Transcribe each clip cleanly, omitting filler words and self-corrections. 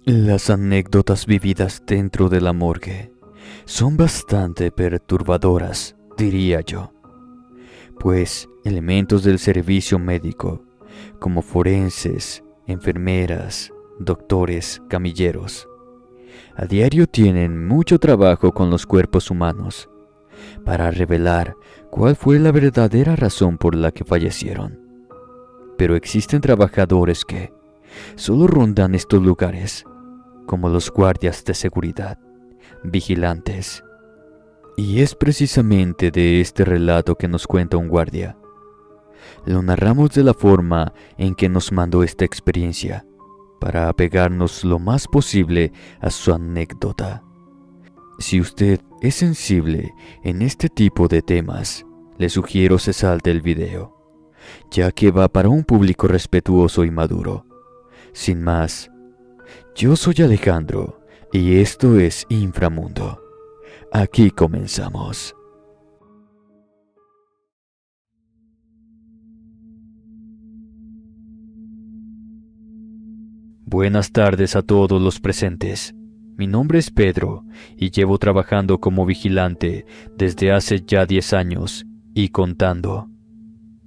Las anécdotas vividas dentro de la morgue son bastante perturbadoras, diría yo, pues elementos del servicio médico, como forenses, enfermeras, doctores, camilleros, a diario tienen mucho trabajo con los cuerpos humanos para revelar cuál fue la verdadera razón por la que fallecieron. Pero existen trabajadores que solo rondan estos lugares, como los guardias de seguridad, vigilantes. Y es precisamente de este relato que nos cuenta un guardia. Lo narramos de la forma en que nos mandó esta experiencia, para apegarnos lo más posible a su anécdota. Si usted es sensible en este tipo de temas, le sugiero se salte el video, ya que va para un público respetuoso y maduro. Sin más, yo soy Alejandro y esto es Inframundo. Aquí comenzamos. Buenas tardes a todos los presentes. Mi nombre es Pedro y llevo trabajando como vigilante desde hace ya 10 años y contando.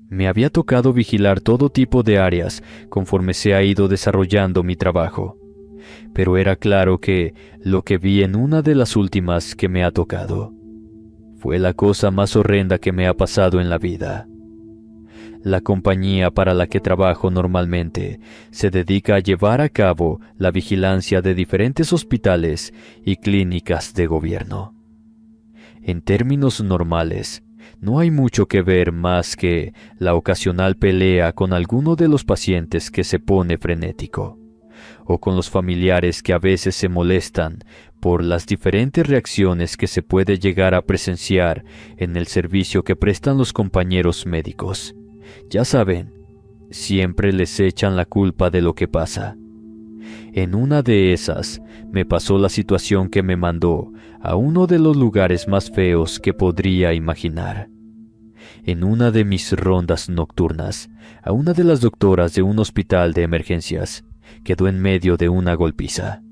Me había tocado vigilar todo tipo de áreas conforme se ha ido desarrollando mi trabajo, pero era claro que lo que vi en una de las últimas que me ha tocado fue la cosa más horrenda que me ha pasado en la vida. La compañía para la que trabajo normalmente se dedica a llevar a cabo la vigilancia de diferentes hospitales y clínicas de gobierno. En términos normales, no hay mucho que ver más que la ocasional pelea con alguno de los pacientes que se pone frenético, o con los familiares que a veces se molestan por las diferentes reacciones que se puede llegar a presenciar en el servicio que prestan los compañeros médicos. Ya saben, siempre les echan la culpa de lo que pasa. En una de esas, me pasó la situación que me mandó a uno de los lugares más feos que podría imaginar. En una de mis rondas nocturnas, a una de las doctoras de un hospital de emergencias quedó en medio de una golpiza.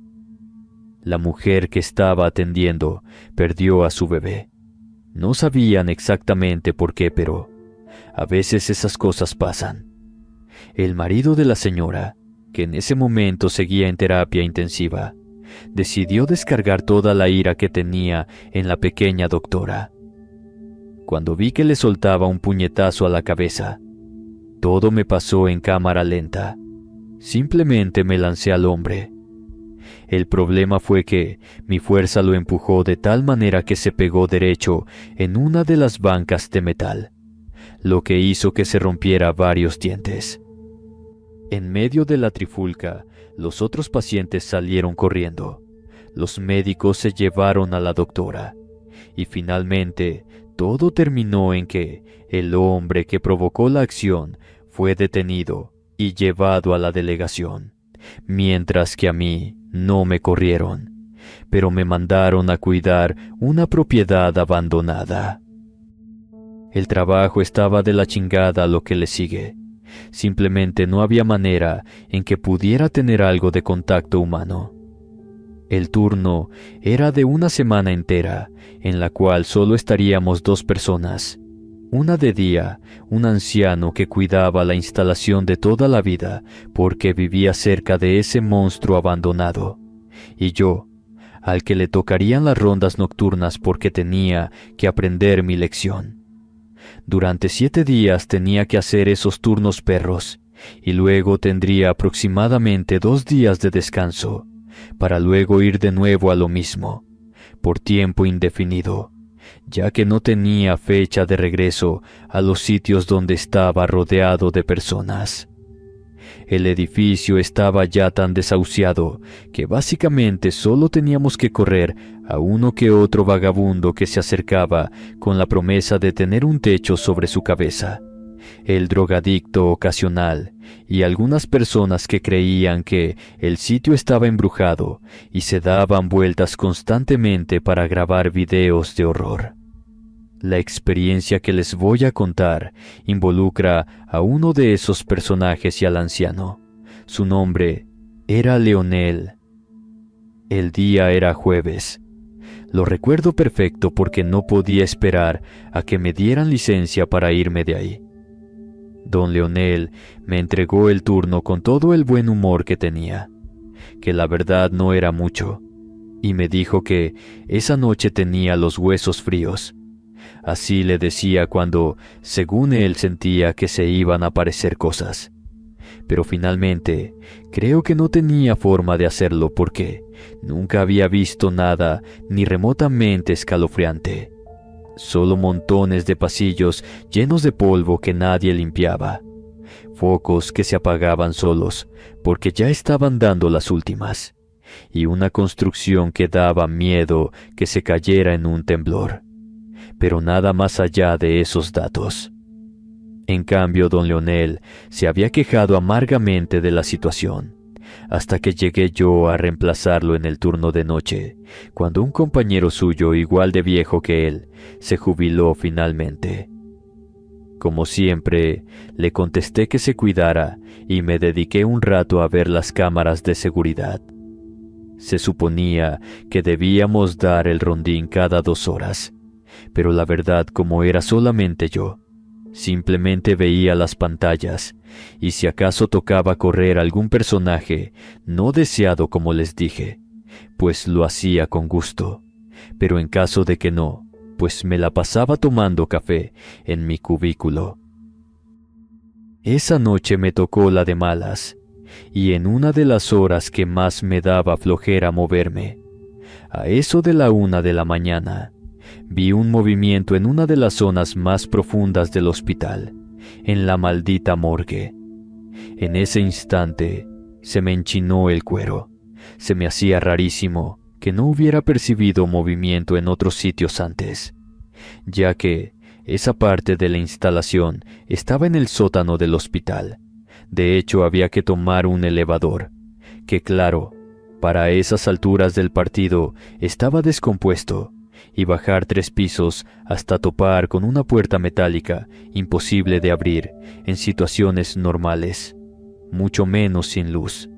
La mujer que estaba atendiendo perdió a su bebé. No sabían exactamente por qué, pero a veces esas cosas pasan. El marido de la señora, que en ese momento seguía en terapia intensiva, decidió descargar toda la ira que tenía en la pequeña doctora. Cuando vi que le soltaba un puñetazo a la cabeza, todo me pasó en cámara lenta. Simplemente me lancé al hombre. El problema fue que mi fuerza lo empujó de tal manera que se pegó derecho en una de las bancas de metal, lo que hizo que se rompiera varios dientes. En medio de la trifulca, los otros pacientes salieron corriendo. Los médicos se llevaron a la doctora. Y finalmente, todo terminó en que el hombre que provocó la acción fue detenido y llevado a la delegación, mientras que a mí no me corrieron, pero me mandaron a cuidar una propiedad abandonada. El trabajo estaba de la chingada, lo que le sigue. Simplemente no había manera en que pudiera tener algo de contacto humano. El turno era de una semana entera, en la cual solo estaríamos 2 personas. Una de día, un anciano que cuidaba la instalación de toda la vida porque vivía cerca de ese monstruo abandonado. Y yo, al que le tocarían las rondas nocturnas porque tenía que aprender mi lección. Durante 7 días tenía que hacer esos turnos perros, y luego tendría aproximadamente 2 días de descanso, para luego ir de nuevo a lo mismo, por tiempo indefinido, ya que no tenía fecha de regreso a los sitios donde estaba rodeado de personas. El edificio estaba ya tan desahuciado que básicamente solo teníamos que correr a uno que otro vagabundo que se acercaba con la promesa de tener un techo sobre su cabeza, el drogadicto ocasional y algunas personas que creían que el sitio estaba embrujado y se daban vueltas constantemente para grabar videos de horror. La experiencia que les voy a contar involucra a uno de esos personajes y al anciano. Su nombre era Leonel. El día era jueves. Lo recuerdo perfecto porque no podía esperar a que me dieran licencia para irme de ahí. Don Leonel me entregó el turno con todo el buen humor que tenía, que la verdad no era mucho, y me dijo que esa noche tenía los huesos fríos. Así le decía cuando, según él, sentía que se iban a aparecer cosas. Pero finalmente, creo que no tenía forma de hacerlo porque nunca había visto nada ni remotamente escalofriante. Solo montones de pasillos llenos de polvo que nadie limpiaba. Focos que se apagaban solos porque ya estaban dando las últimas. Y una construcción que daba miedo que se cayera en un temblor. Pero nada más allá de esos datos. En cambio, don Leonel se había quejado amargamente de la situación, hasta que llegué yo a reemplazarlo en el turno de noche, cuando un compañero suyo igual de viejo que él se jubiló finalmente. Como siempre, le contesté que se cuidara y me dediqué un rato a ver las cámaras de seguridad. Se suponía que debíamos dar el rondín cada 2 horas, pero la verdad, como era solamente yo, simplemente veía las pantallas y si acaso tocaba correr algún personaje no deseado como les dije, pues lo hacía con gusto, pero en caso de que no, pues me la pasaba tomando café en mi cubículo. Esa noche me tocó la de malas, y en una de las horas que más me daba flojera moverme, a eso de la 1 de la mañana, vi un movimiento en una de las zonas más profundas del hospital, en la maldita morgue. En ese instante se me enchinó el cuero. Se me hacía rarísimo que no hubiera percibido movimiento en otros sitios antes, ya que esa parte de la instalación estaba en el sótano del hospital. De hecho, había que tomar un elevador, que claro, para esas alturas del partido estaba descompuesto, y bajar 3 pisos hasta topar con una puerta metálica imposible de abrir en situaciones normales, mucho menos sin luz.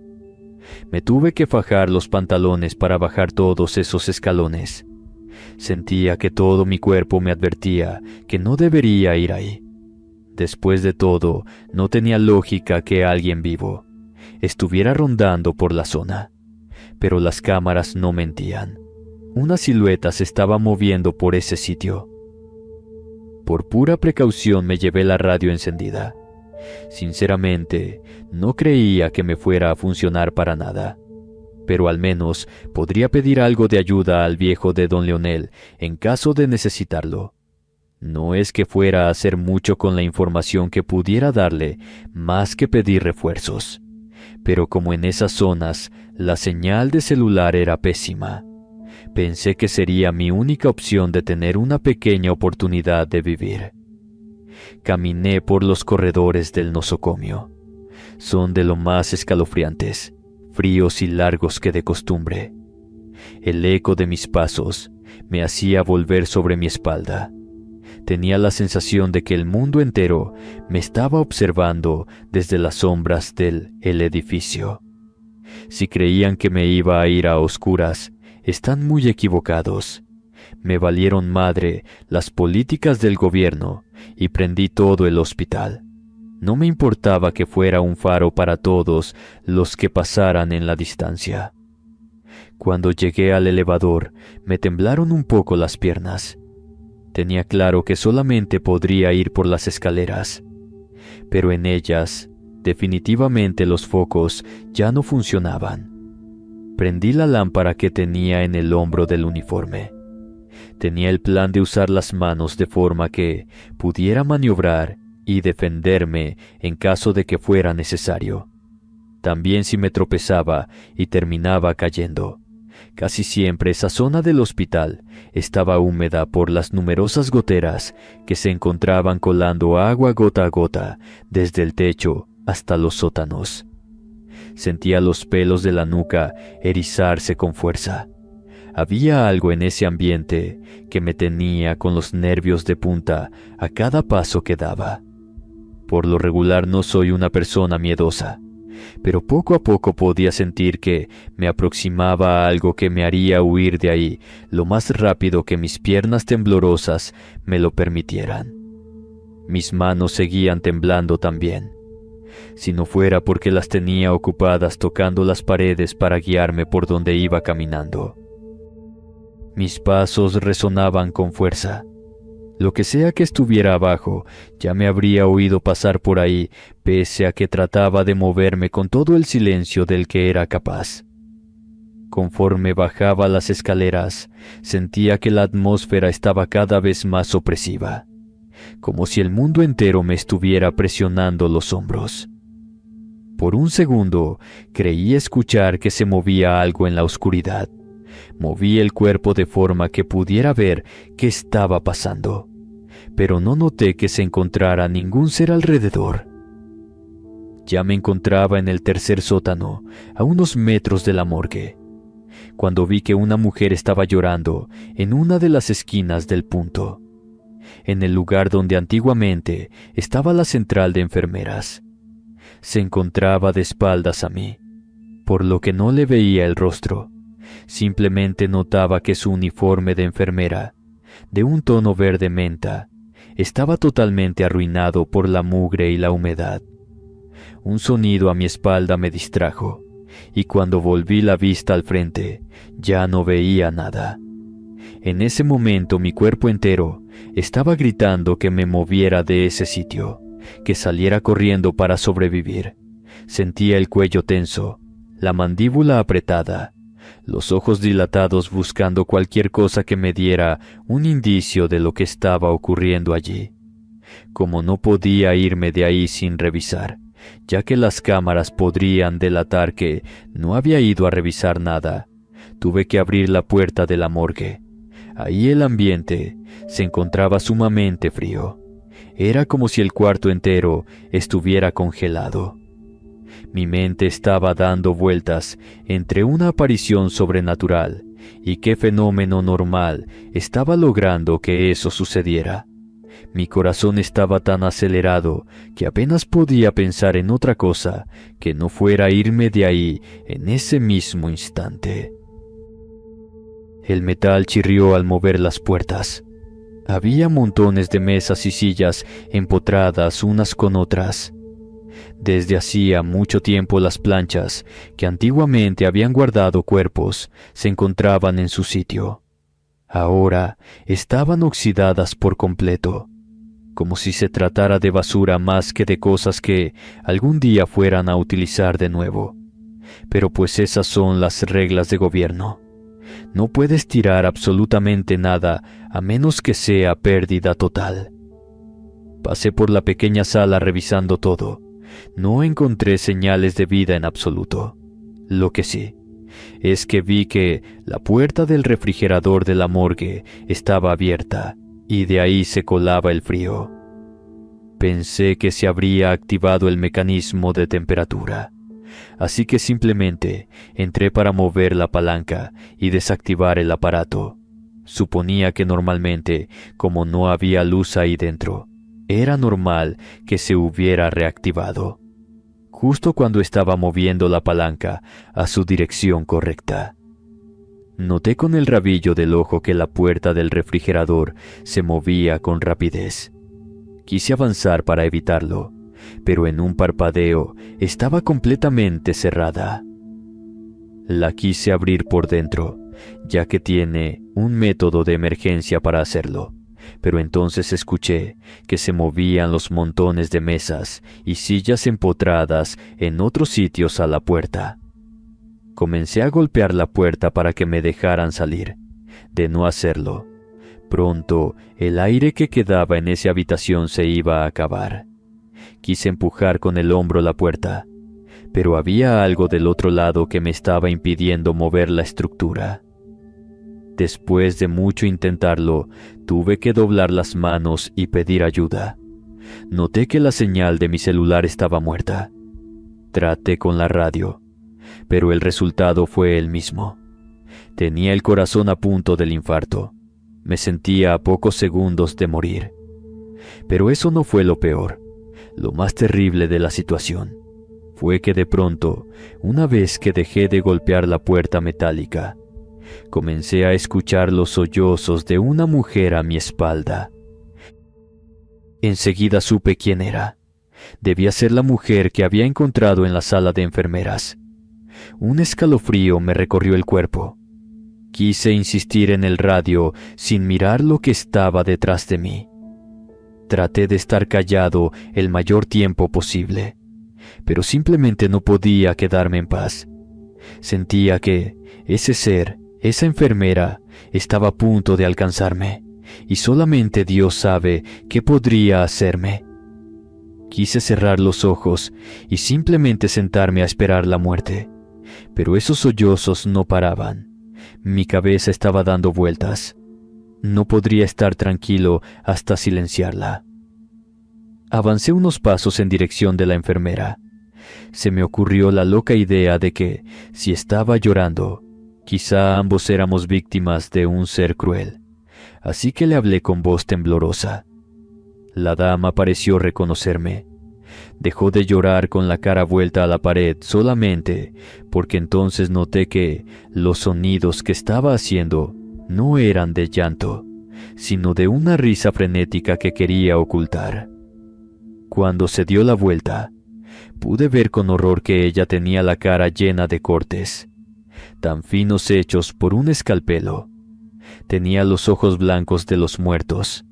Me tuve que fajar los pantalones para bajar todos esos escalones. Sentía que todo mi cuerpo me advertía que no debería ir ahí. Después de todo, no tenía lógica que alguien vivo estuviera rondando por la zona, pero las cámaras no mentían. Una silueta se estaba moviendo por ese sitio. Por pura precaución me llevé la radio encendida. Sinceramente, no creía que me fuera a funcionar para nada, pero al menos podría pedir algo de ayuda al viejo de don Leonel en caso de necesitarlo. No es que fuera a hacer mucho con la información que pudiera darle, más que pedir refuerzos. Pero como en esas zonas la señal de celular era pésima, pensé que sería mi única opción de tener una pequeña oportunidad de vivir. Caminé por los corredores del nosocomio. Son de lo más escalofriantes, fríos y largos que de costumbre. El eco de mis pasos me hacía volver sobre mi espalda. Tenía la sensación de que el mundo entero me estaba observando desde las sombras del edificio. Si creían que me iba a ir a oscuras, están muy equivocados. Me valieron madre las políticas del gobierno y prendí todo el hospital. No me importaba que fuera un faro para todos los que pasaran en la distancia. Cuando llegué al elevador, me temblaron un poco las piernas. Tenía claro que solamente podría ir por las escaleras, pero en ellas, definitivamente los focos ya no funcionaban. Prendí la lámpara que tenía en el hombro del uniforme. Tenía el plan de usar las manos de forma que pudiera maniobrar y defenderme en caso de que fuera necesario. También si me tropezaba y terminaba cayendo. Casi siempre esa zona del hospital estaba húmeda por las numerosas goteras que se encontraban colando agua gota a gota desde el techo hasta los sótanos. Sentía los pelos de la nuca erizarse con fuerza. Había algo en ese ambiente que me tenía con los nervios de punta a cada paso que daba. Por lo regular no soy una persona miedosa, pero poco a poco podía sentir que me aproximaba a algo que me haría huir de ahí lo más rápido que mis piernas temblorosas me lo permitieran. Mis manos seguían temblando también, si no fuera porque las tenía ocupadas tocando las paredes para guiarme por donde iba caminando. Mis pasos resonaban con fuerza. Lo que sea que estuviera abajo, ya me habría oído pasar por ahí, pese a que trataba de moverme con todo el silencio del que era capaz. Conforme bajaba las escaleras, sentía que la atmósfera estaba cada vez más opresiva, como si el mundo entero me estuviera presionando los hombros. Por un segundo, creí escuchar que se movía algo en la oscuridad. Moví el cuerpo de forma que pudiera ver qué estaba pasando, pero no noté que se encontrara ningún ser alrededor. Ya me encontraba en el tercer sótano, a unos metros de la morgue, cuando vi que una mujer estaba llorando en una de las esquinas del punto, en el lugar donde antiguamente estaba la central de enfermeras. Se encontraba de espaldas a mí, por lo que no le veía el rostro. Simplemente notaba que su uniforme de enfermera, de un tono verde menta, estaba totalmente arruinado por la mugre y la humedad. Un sonido a mi espalda me distrajo, y cuando volví la vista al frente, ya no veía nada. En ese momento mi cuerpo entero estaba gritando que me moviera de ese sitio, que saliera corriendo para sobrevivir. Sentía el cuello tenso, la mandíbula apretada, los ojos dilatados buscando cualquier cosa que me diera un indicio de lo que estaba ocurriendo allí. Como no podía irme de ahí sin revisar, ya que las cámaras podrían delatar que no había ido a revisar nada, tuve que abrir la puerta de la morgue. Ahí el ambiente se encontraba sumamente frío. Era como si el cuarto entero estuviera congelado. Mi mente estaba dando vueltas entre una aparición sobrenatural y qué fenómeno normal estaba logrando que eso sucediera. Mi corazón estaba tan acelerado que apenas podía pensar en otra cosa que no fuera irme de ahí en ese mismo instante. El metal chirrió al mover las puertas. Había montones de mesas y sillas empotradas unas con otras. Desde hacía mucho tiempo las planchas, que antiguamente habían guardado cuerpos, se encontraban en su sitio. Ahora estaban oxidadas por completo, como si se tratara de basura más que de cosas que algún día fueran a utilizar de nuevo. Pero pues esas son las reglas de gobierno. No puedes tirar absolutamente nada a menos que sea pérdida total. Pasé por la pequeña sala revisando todo. No encontré señales de vida en absoluto. Lo que sí, es que vi que la puerta del refrigerador de la morgue estaba abierta y de ahí se colaba el frío. Pensé que se habría activado el mecanismo de temperatura, así que simplemente entré para mover la palanca y desactivar el aparato. Suponía que normalmente, como no había luz ahí dentro, era normal que se hubiera reactivado, justo cuando estaba moviendo la palanca a su dirección correcta. Noté con el rabillo del ojo que la puerta del refrigerador se movía con rapidez. Quise avanzar para evitarlo, pero en un parpadeo estaba completamente cerrada. La quise abrir por dentro, ya que tiene un método de emergencia para hacerlo. Pero entonces escuché que se movían los montones de mesas y sillas empotradas en otros sitios a la puerta. Comencé a golpear la puerta para que me dejaran salir. De no hacerlo, pronto el aire que quedaba en esa habitación se iba a acabar. Quise empujar con el hombro la puerta, pero había algo del otro lado que me estaba impidiendo mover la estructura. Después de mucho intentarlo, tuve que doblar las manos y pedir ayuda. Noté que la señal de mi celular estaba muerta. Traté con la radio, pero el resultado fue el mismo. Tenía el corazón a punto del infarto. Me sentía a pocos segundos de morir. Pero eso no fue lo peor, lo más terrible de la situación. fue que de pronto, una vez que dejé de golpear la puerta metálica, comencé a escuchar los sollozos de una mujer a mi espalda. Enseguida supe quién era. Debía ser la mujer que había encontrado en la sala de enfermeras. Un escalofrío me recorrió el cuerpo. Quise insistir en el radio sin mirar lo que estaba detrás de mí. Traté de estar callado el mayor tiempo posible, pero simplemente no podía quedarme en paz. Sentía que ese ser, esa enfermera, estaba a punto de alcanzarme, y solamente Dios sabe qué podría hacerme. Quise cerrar los ojos y simplemente sentarme a esperar la muerte, pero esos sollozos no paraban. Mi cabeza estaba dando vueltas. No podría estar tranquilo hasta silenciarla. Avancé unos pasos en dirección de la enfermera. Se me ocurrió la loca idea de que, si estaba llorando, quizá ambos éramos víctimas de un ser cruel. Así que le hablé con voz temblorosa. La dama pareció reconocerme. Dejó de llorar con la cara vuelta a la pared solamente porque entonces noté que los sonidos que estaba haciendo no eran de llanto, sino de una risa frenética que quería ocultar. Cuando se dio la vuelta, pude ver con horror que ella tenía la cara llena de cortes, tan finos hechos por un escalpelo. Tenía los ojos blancos de los muertos,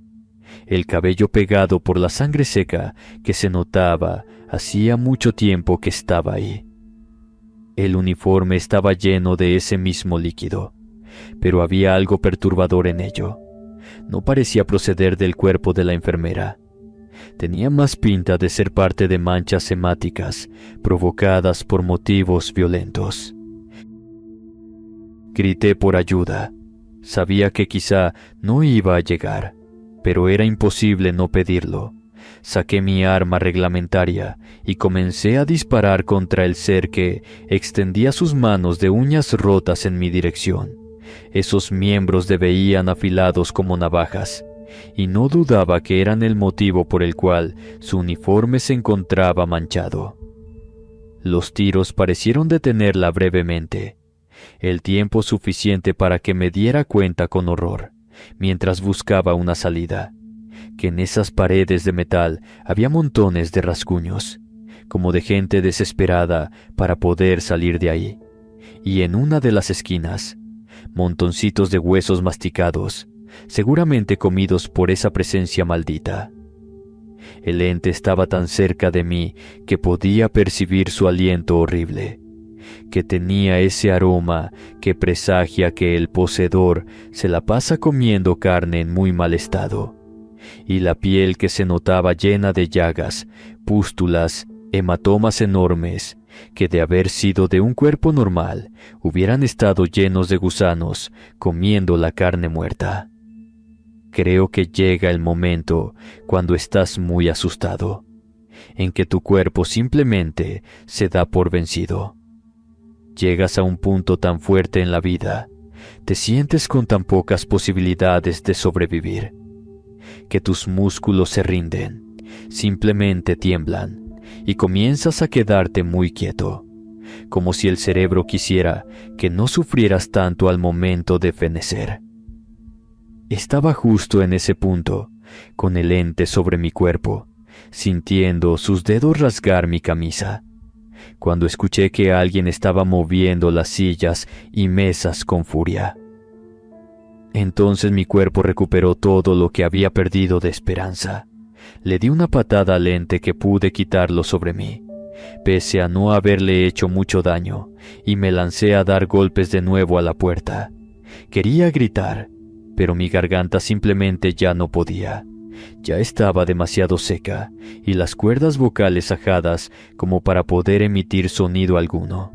el cabello pegado por la sangre seca que se notaba hacía mucho tiempo que estaba ahí. El uniforme estaba lleno de ese mismo líquido, pero había algo perturbador en ello. No parecía proceder del cuerpo de la enfermera. Tenía más pinta de ser parte de manchas hemáticas provocadas por motivos violentos. Grité por ayuda. Sabía que quizá no iba a llegar, pero era imposible no pedirlo. Saqué mi arma reglamentaria y comencé a disparar contra el ser que extendía sus manos de uñas rotas en mi dirección. Esos miembros se veían afilados como navajas, y no dudaba que eran el motivo por el cual su uniforme se encontraba manchado. Los tiros parecieron detenerla brevemente, el tiempo suficiente para que me diera cuenta con horror, mientras buscaba una salida, que en esas paredes de metal había montones de rasguños, como de gente desesperada para poder salir de ahí, y en una de las esquinas, montoncitos de huesos masticados, seguramente comidos por esa presencia maldita. El ente estaba tan cerca de mí que podía percibir su aliento horrible, que tenía ese aroma que presagia que el poseedor se la pasa comiendo carne en muy mal estado, y la piel que se notaba llena de llagas, pústulas, hematomas enormes, que de haber sido de un cuerpo normal, hubieran estado llenos de gusanos comiendo la carne muerta. Creo que llega el momento cuando estás muy asustado, en que tu cuerpo simplemente se da por vencido. Llegas a un punto tan fuerte en la vida, te sientes con tan pocas posibilidades de sobrevivir, que tus músculos se rinden, simplemente tiemblan, y comienzas a quedarte muy quieto, como si el cerebro quisiera que no sufrieras tanto al momento de fenecer. Estaba justo en ese punto, con el ente sobre mi cuerpo, sintiendo sus dedos rasgar mi camisa, cuando escuché que alguien estaba moviendo las sillas y mesas con furia. Entonces mi cuerpo recuperó todo lo que había perdido de esperanza. Le di una patada al ente que pude quitarlo sobre mí, pese a no haberle hecho mucho daño, y me lancé a dar golpes de nuevo a la puerta. Quería gritar, pero mi garganta simplemente ya no podía. Ya estaba demasiado seca y las cuerdas vocales ajadas como para poder emitir sonido alguno.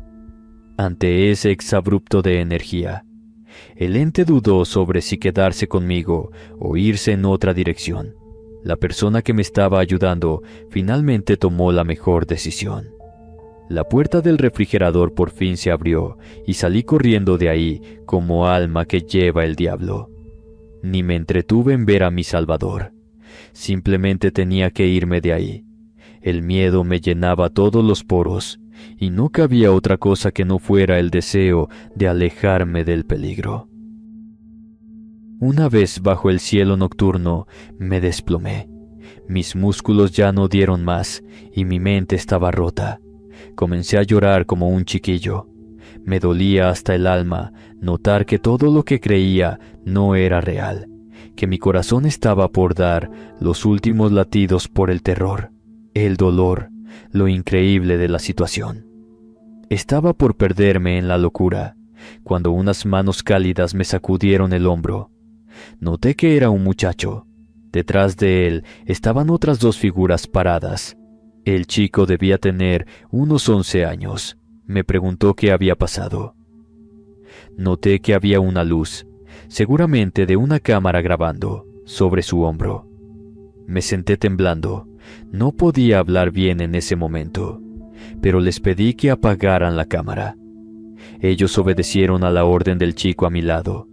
Ante ese exabrupto de energía, el ente dudó sobre si quedarse conmigo o irse en otra dirección. La persona que me estaba ayudando finalmente tomó la mejor decisión. La puerta del refrigerador por fin se abrió y salí corriendo de ahí como alma que lleva el diablo. Ni me entretuve en ver a mi Salvador. Simplemente tenía que irme de ahí. El miedo me llenaba todos los poros y no cabía otra cosa que no fuera el deseo de alejarme del peligro. Una vez bajo el cielo nocturno, me desplomé. Mis músculos ya no dieron más y mi mente estaba rota. Comencé a llorar como un chiquillo. Me dolía hasta el alma notar que todo lo que creía no era real, que mi corazón estaba por dar los últimos latidos por el terror, el dolor, lo increíble de la situación. Estaba por perderme en la locura, cuando unas manos cálidas me sacudieron el hombro. Noté que era un muchacho. Detrás de él estaban otras dos figuras paradas. El chico debía tener unos 11 años. Me preguntó qué había pasado. Noté que había una luz, seguramente de una cámara grabando, sobre su hombro. Me senté temblando. No podía hablar bien en ese momento, pero les pedí que apagaran la cámara. Ellos obedecieron a la orden del chico a mi lado.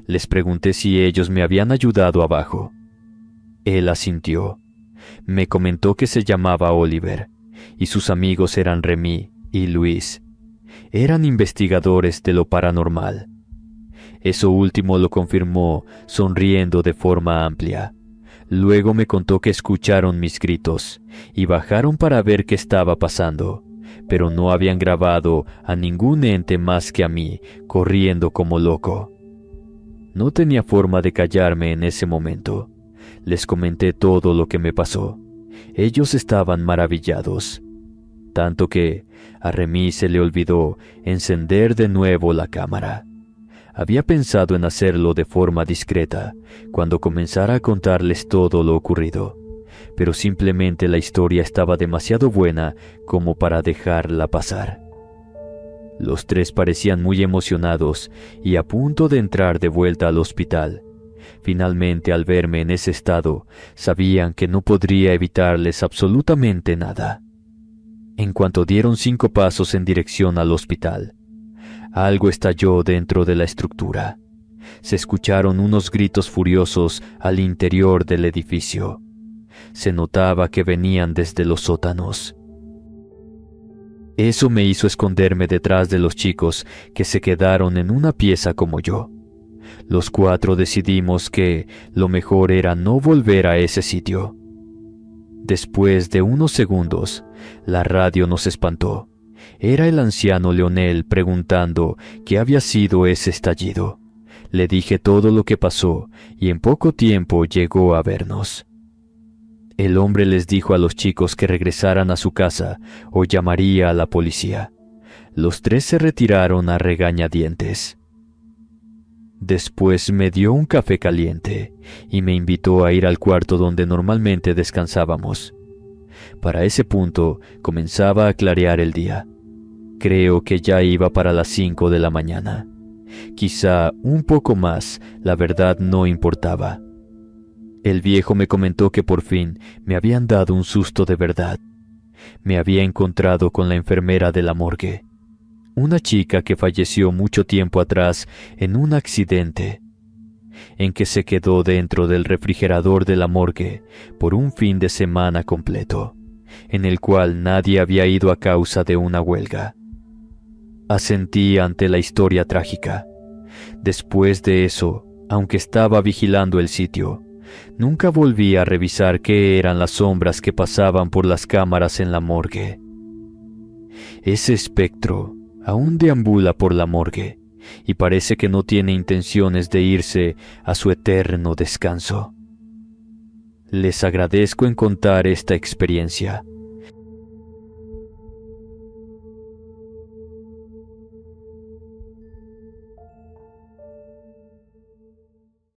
Les pregunté si ellos me habían ayudado abajo. Él asintió. Me comentó que se llamaba Oliver, y sus amigos eran Remy y Luis. Eran investigadores de lo paranormal. Eso último lo confirmó sonriendo de forma amplia. Luego me contó que escucharon mis gritos y bajaron para ver qué estaba pasando, pero no habían grabado a ningún ente más que a mí, corriendo como loco. No tenía forma de callarme en ese momento. Les comenté todo lo que me pasó. Ellos estaban maravillados, tanto que a Remy se le olvidó encender de nuevo la cámara. Había pensado en hacerlo de forma discreta cuando comenzara a contarles todo lo ocurrido, pero simplemente la historia estaba demasiado buena como para dejarla pasar. Los tres parecían muy emocionados y a punto de entrar de vuelta al hospital. Finalmente, al verme en ese estado, sabían que no podría evitarles absolutamente nada. En cuanto dieron 5 pasos en dirección al hospital, algo estalló dentro de la estructura. Se escucharon unos gritos furiosos al interior del edificio. Se notaba que venían desde los sótanos. Eso me hizo esconderme detrás de los chicos que se quedaron en una pieza como yo. Los 4 decidimos que lo mejor era no volver a ese sitio. Después de unos segundos, la radio nos espantó. Era el anciano Leonel preguntando qué había sido ese estallido. Le dije todo lo que pasó y en poco tiempo llegó a vernos. El hombre les dijo a los chicos que regresaran a su casa o llamaría a la policía. Los 3 se retiraron a regañadientes. Después me dio un café caliente y me invitó a ir al cuarto donde normalmente descansábamos. Para ese punto comenzaba a clarear el día. Creo que ya iba para las 5 de la mañana. Quizá un poco más, la verdad no importaba. El viejo me comentó que por fin me habían dado un susto de verdad. Me había encontrado con la enfermera de la morgue, una chica que falleció mucho tiempo atrás en un accidente, en que se quedó dentro del refrigerador de la morgue por un fin de semana completo, en el cual nadie había ido a causa de una huelga. Asentí ante la historia trágica. Después de eso, aunque estaba vigilando el sitio, nunca volví a revisar qué eran las sombras que pasaban por las cámaras en la morgue. Ese espectro aún deambula por la morgue y parece que no tiene intenciones de irse a su eterno descanso. Les agradezco en contar esta experiencia.